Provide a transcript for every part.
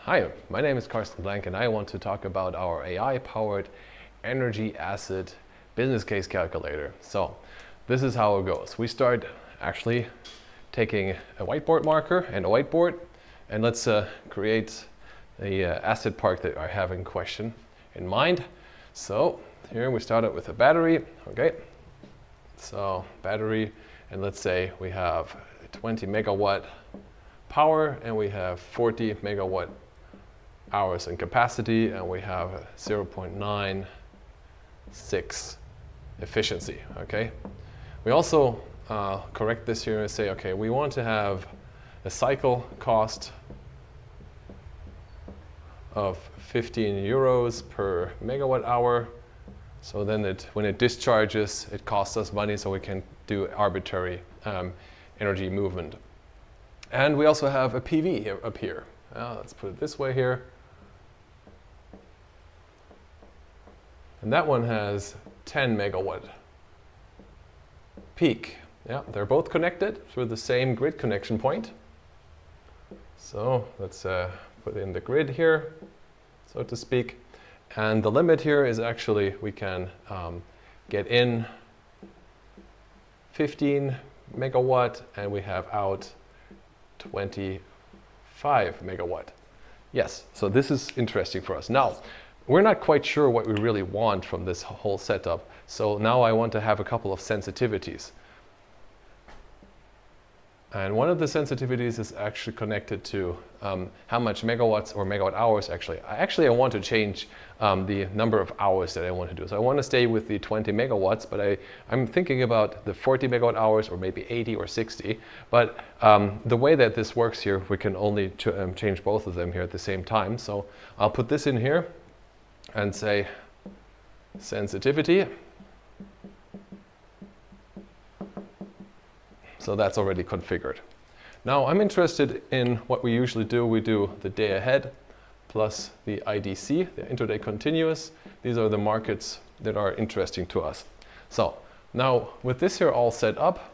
Hi, my name is Carsten Blank and I want to talk about our AI-powered energy asset business case calculator. So this is how it goes. We start actually taking a whiteboard marker and a whiteboard, and let's create the asset park that I have in question in mind. So here we start out with a battery. Okay, so battery, and let's say we have 20 megawatt power and we have 40 megawatt hours in capacity, and we have a 0.96 efficiency. Okay, we also correct this here and say, okay, we want to have a cycle cost of 15 euros per megawatt hour. So then when it discharges, it costs us money, so we can do arbitrary energy movement. And we also have a PV up here. Let's put it this way here. And that one has 10 megawatt peak. Yeah, they're both connected through the same grid connection point. So let's put in the grid here, so to speak. And the limit here is actually we can get in 15 megawatt and we have out 25 megawatt. Yes, so this is interesting for us. Now, we're not quite sure what we really want from this whole setup. So now I want to have a couple of sensitivities. And one of the sensitivities is actually connected to how much megawatts or megawatt hours actually. I want to change the number of hours that I want to do. So I want to stay with the 20 megawatts, but I'm thinking about the 40 megawatt hours or maybe 80 or 60. But the way that this works here, we can only change both of them here at the same time. So I'll put this in here and say sensitivity. So that's already configured. Now I'm interested in what we usually do. We do the day ahead plus the IDC, the intraday continuous. These are the markets that are interesting to us. So now with this here all set up,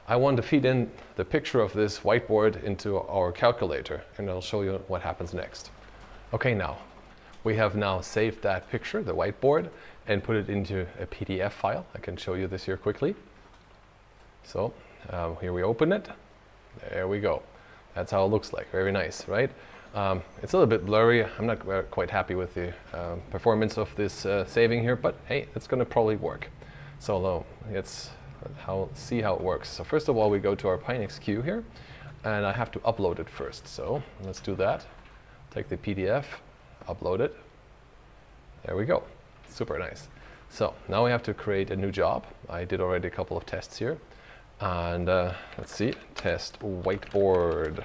I want to feed in the picture of this whiteboard into our calculator, and I'll show you what happens next. Okay, now we have now saved that picture, the whiteboard, and put it into a PDF file. I can show you this here quickly. So here we open it. There we go. That's how it looks like. Very nice, right? It's a little bit blurry. I'm not quite happy with the performance of this saving here, but hey, it's going to probably work. So let's see how it works. So first of all, we go to our Pinex queue here, and I have to upload it first. So let's do that. Take the PDF, upload it. There we go. Super nice. So now we have to create a new job. I did already a couple of tests here. And let's see, test whiteboard.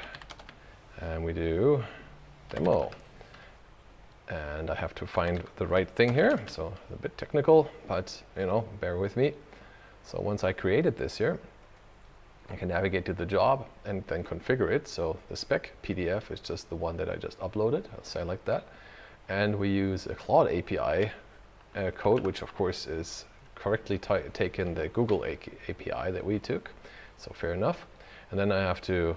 And we do demo. And I have to find the right thing here. So a bit technical, but bear with me. So once I created this here, I can navigate to the job and then configure it. So the spec PDF is just the one that I just uploaded. I'll say like that. And we use a Claude API code, which of course is correctly taken the Google API that we took. So fair enough. And then I have to,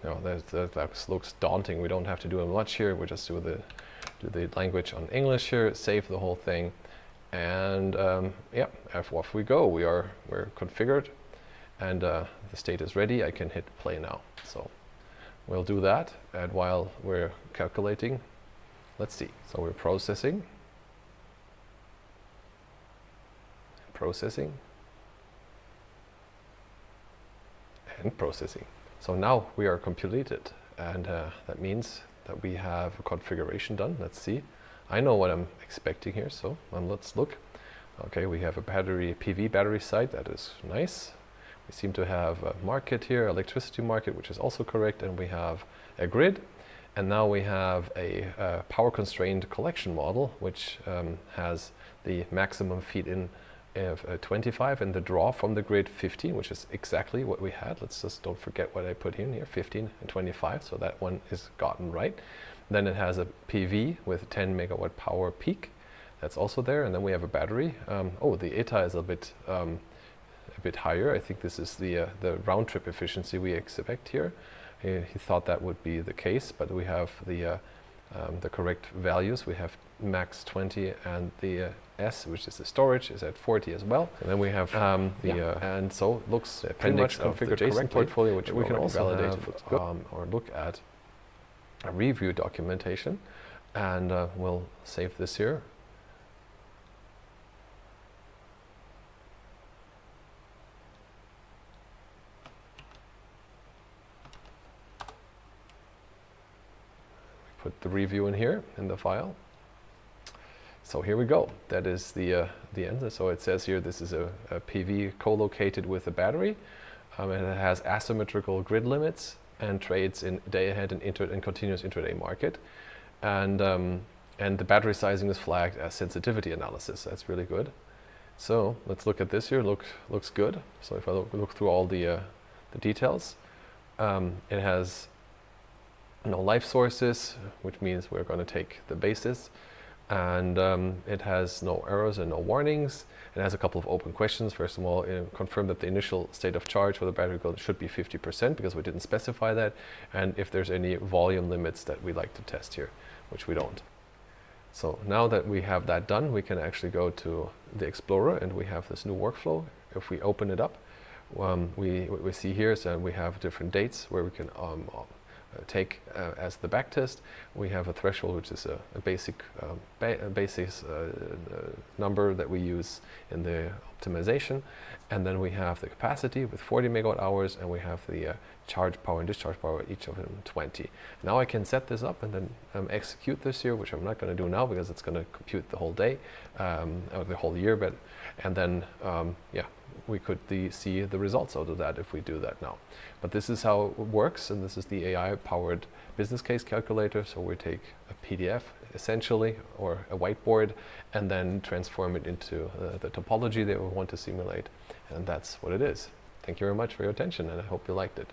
that looks daunting. We don't have to do much here. We just do the language on English here, save the whole thing. And yeah, off we go. We're configured. And the state is ready. I can hit play now. So we'll do that. And while we're calculating, let's see. So we're processing. And processing. So now we are completed. And that means that we have a configuration done. Let's see. I know what I'm expecting here. So let's look. Okay, we have a PV battery site. That is nice. We seem to have a market here, electricity market, which is also correct, and we have a grid. And now we have a power constrained collection model, which has the maximum feed in of 25 and the draw from the grid 15, which is exactly what we had. Let's just don't forget what I put in here, 15 and 25, so that one is gotten right. Then it has a PV with 10 megawatt power peak. That's also there, and then we have a battery. Oh, the ETA is a bit higher. I think this is the round trip efficiency we expect here. He thought that would be the case, but we have the the correct values. We have max 20 and the S, which is the storage, is at 40 as well. And then we have and so it looks pretty much configured correctly. Portfolio, which we can also validate or look at a review documentation, and we'll save this here. Put the review in here in the file. So here we go. That is the end. So it says here this is a PV co-located with a battery, and it has asymmetrical grid limits and trades in day-ahead and continuous intraday market, and the battery sizing is flagged as sensitivity analysis. That's really good. So let's look at this here. Looks good. So if I look through all the details, it has no life sources, which means we're going to take the basis, and it has no errors and no warnings. It has a couple of open questions. First of all, confirm that the initial state of charge for the battery should be 50%, because we didn't specify that, and if there's any volume limits that we like to test here, which we don't. So now that we have that done, we can actually go to the Explorer, and we have this new workflow. If we open it up, what we see here is that we have different dates where we can take as the backtest. We have a threshold, which is a basic basis number that we use in the optimization, and then we have the capacity with 40 megawatt hours, and we have the charge power and discharge power, each of them 20. Now I can set this up and then execute this here, which I'm not going to do now because it's going to compute the whole day or the whole year, but and then we could see the results out of that if we do that now. But this is how it works, and this is the AI-powered business case calculator. So we take a PDF, essentially, or a whiteboard, and then transform it into the topology that we want to simulate. And that's what it is. Thank you very much for your attention, and I hope you liked it.